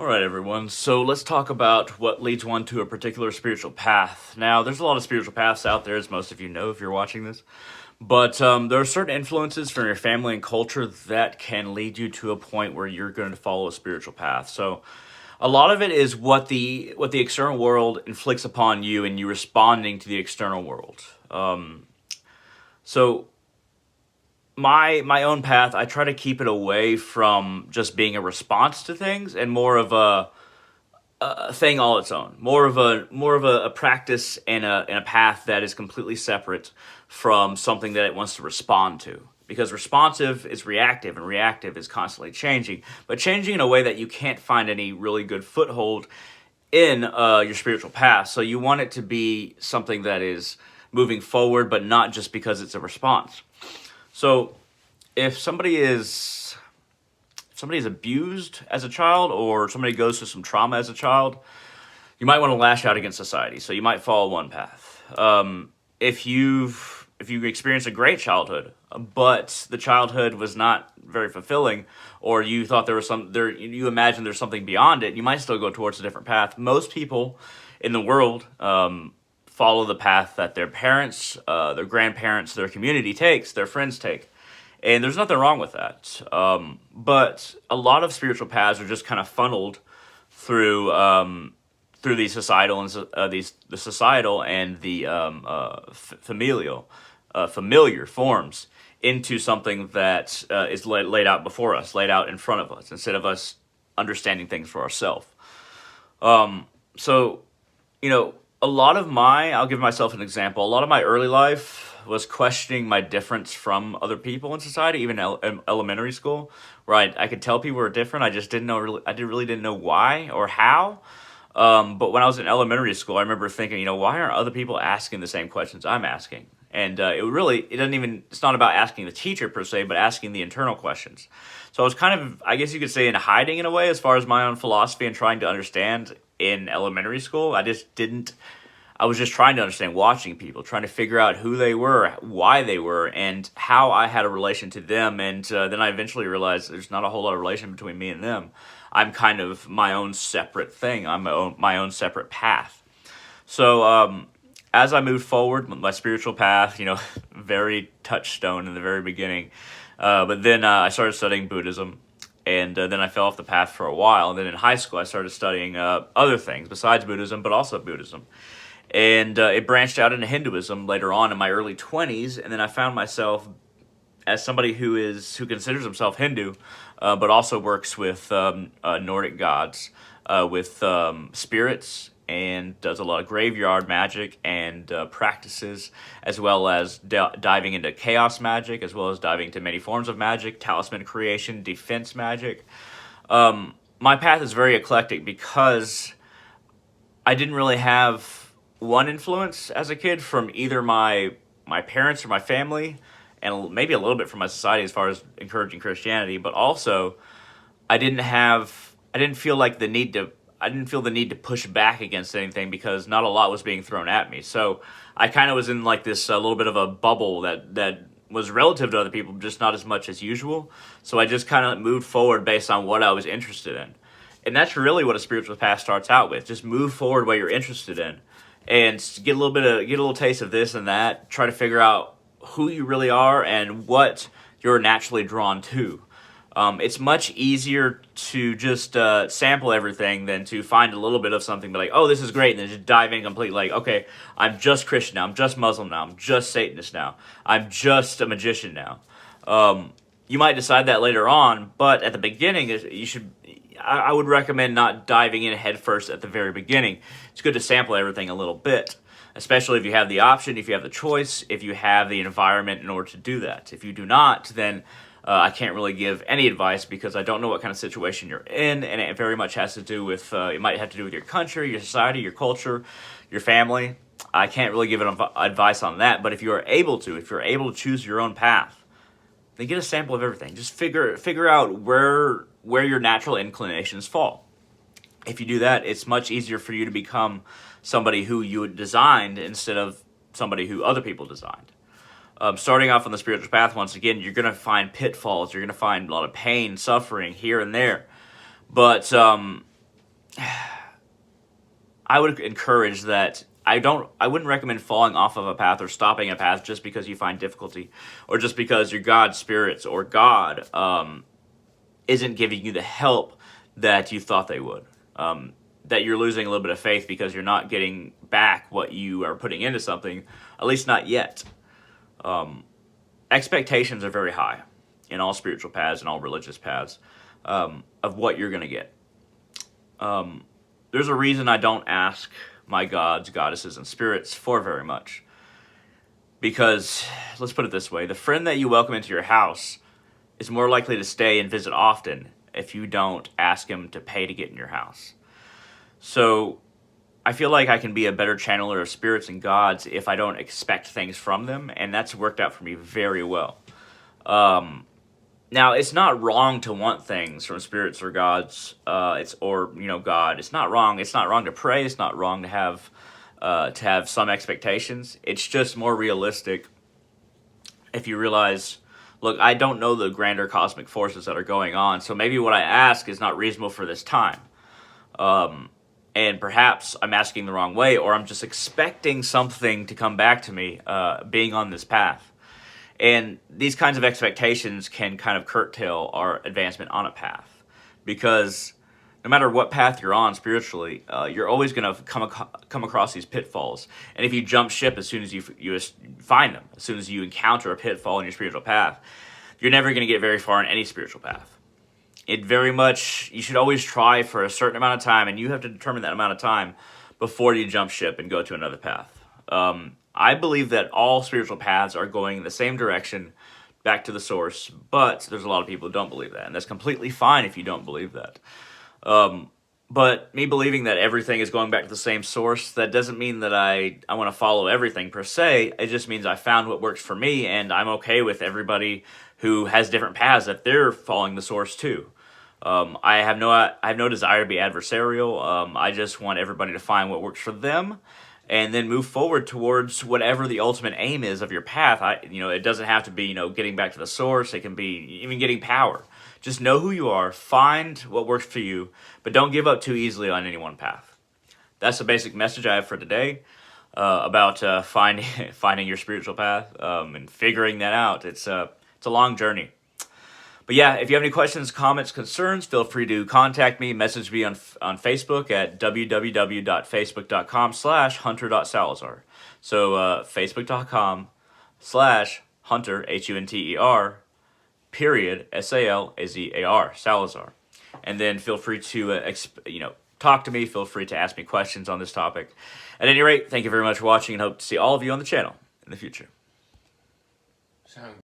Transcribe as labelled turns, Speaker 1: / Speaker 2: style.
Speaker 1: All right, everyone. So let's talk about what leads one to a particular spiritual path. Now, there's a lot of spiritual paths out there, as most of you know if you're watching this. But there are certain influences from your family and culture that can lead you to a point where you're going to follow a spiritual path. So a lot of it is what the external world inflicts upon you, and you responding to the external world. So my own path, I try to keep it away from just being a response to things and more of a thing all its own, more of a practice and a path that is completely separate from something that it wants to respond to. Because responsive is reactive, and reactive is constantly changing, but changing in a way that you can't find any really good foothold in your spiritual path. So you want it to be something that is moving forward, but not just because it's a response. So if somebody is abused as a child, or somebody goes through some trauma as a child, you might want to lash out against society. So you might follow one path. If you experience a great childhood, but the childhood was not very fulfilling, or you thought there was you imagine there's something beyond it, you might still go towards a different path. Most people in the world follow the path that their parents, their grandparents, their community takes, their friends take. And there's nothing wrong with that. But a lot of spiritual paths are just kind of funneled through these societal and the societal and the familiar forms into something that is laid out before us, laid out in front of us, instead of us understanding things for ourselves. So, I'll give myself an example. A lot of my early life was questioning my difference from other people in society, even in elementary school, where I could tell people were different. I just didn't know really didn't know why or how. But when I was in elementary school, I remember thinking, why aren't other people asking the same questions I'm asking? And it's not about asking the teacher per se, but asking the internal questions. So I was kind of, I guess you could say, in hiding in a way, as far as my own philosophy and trying to understand in elementary school. I was just trying to understand, watching people, trying to figure out who they were, why they were, and how I had a relation to them. And then I eventually realized there's not a whole lot of relation between me and them. I'm kind of my own separate thing. I'm my own separate path. So as I moved forward with my spiritual path, very touchstone in the very beginning. But then I started studying Buddhism. And then I fell off the path for a while. And then in high school, I started studying other things besides Buddhism, but also Buddhism. And it branched out into Hinduism later on in my early 20s. And then I found myself as somebody who considers himself Hindu, but also works with Nordic gods, with spirits, and does a lot of graveyard magic and practices, as well as diving into chaos magic, as well as diving into many forms of magic, talisman creation, defense magic. My path is very eclectic because I didn't really have one influence as a kid from either my parents or my family, and maybe a little bit from my society as far as encouraging Christianity, but also I didn't feel the need to push back against anything, because not a lot was being thrown at me. So I kind of was in like this little bit of a bubble that was relative to other people, just not as much as usual. So I just kind of moved forward based on what I was interested in. And that's really what a spiritual path starts out with. Just move forward what you're interested in, and get a little taste of this and that. Try to figure out who you really are and what you're naturally drawn to. It's much easier to just sample everything than to find a little bit of something, but like, oh, this is great, and then just dive in completely. Like, okay, I'm just Christian now, I'm just Muslim now, I'm just Satanist now, I'm just a magician now. You might decide that later on, but at the beginning, I would recommend not diving in head first at the very beginning. It's good to sample everything a little bit, especially if you have the option, if you have the choice, if you have the environment in order to do that. If you do not, then I can't really give any advice, because I don't know what kind of situation you're in, and it very much has to do with, it might have to do with your country, your society, your culture, your family. I can't really give advice on that, but if you're able to choose your own path, then get a sample of everything. Just figure out where your natural inclinations fall. If you do that, it's much easier for you to become somebody who you designed instead of somebody who other people designed. Starting off on the spiritual path, once again, you're going to find pitfalls. You're going to find a lot of pain, suffering here and there. But I would encourage that. I wouldn't recommend falling off of a path or stopping a path just because you find difficulty, or just because your God spirits or God isn't giving you the help that you thought they would. That you're losing a little bit of faith because you're not getting back what you are putting into something, at least not yet. Expectations are very high in all spiritual paths and all religious paths, of what you're going to get. There's a reason I don't ask my gods, goddesses, and spirits for very much. Because, let's put it this way, the friend that you welcome into your house is more likely to stay and visit often if you don't ask him to pay to get in your house. So, I feel like I can be a better channeler of spirits and gods if I don't expect things from them, and that's worked out for me very well. Now, it's not wrong to want things from spirits or gods, God. It's not wrong. It's not wrong to pray. It's not wrong to have some expectations. It's just more realistic if you realize, look, I don't know the grander cosmic forces that are going on, so maybe what I ask is not reasonable for this time. And perhaps I'm asking the wrong way, or I'm just expecting something to come back to me, being on this path. And these kinds of expectations can kind of curtail our advancement on a path, because no matter what path you're on spiritually, you're always going to come across these pitfalls. And if you jump ship as soon as you find them, as soon as you encounter a pitfall in your spiritual path, you're never going to get very far in any spiritual path. You should always try for a certain amount of time, and you have to determine that amount of time before you jump ship and go to another path. I believe that all spiritual paths are going in the same direction, back to the source, but there's a lot of people who don't believe that, and that's completely fine if you don't believe that. But me believing that everything is going back to the same source, that doesn't mean that I want to follow everything per se. It just means I found what works for me, and I'm okay with everybody who has different paths that they're following the source too. I have no desire to be adversarial. I just want everybody to find what works for them, and then move forward towards whatever the ultimate aim is of your path. It doesn't have to be, getting back to the source. It can be even getting power. Just know who you are, find what works for you, but don't give up too easily on any one path. That's the basic message I have for today, about finding your spiritual path, and figuring that out. It's a long journey. But yeah, if you have any questions, comments, concerns, feel free to contact me, message me on Facebook at www.facebook.com/hunter.salazar. So facebook.com/hunter, HUNTER, period, SALAZAR, Salazar. And then feel free to, talk to me. Feel free to ask me questions on this topic. At any rate, thank you very much for watching, and hope to see all of you on the channel in the future.
Speaker 2: Sound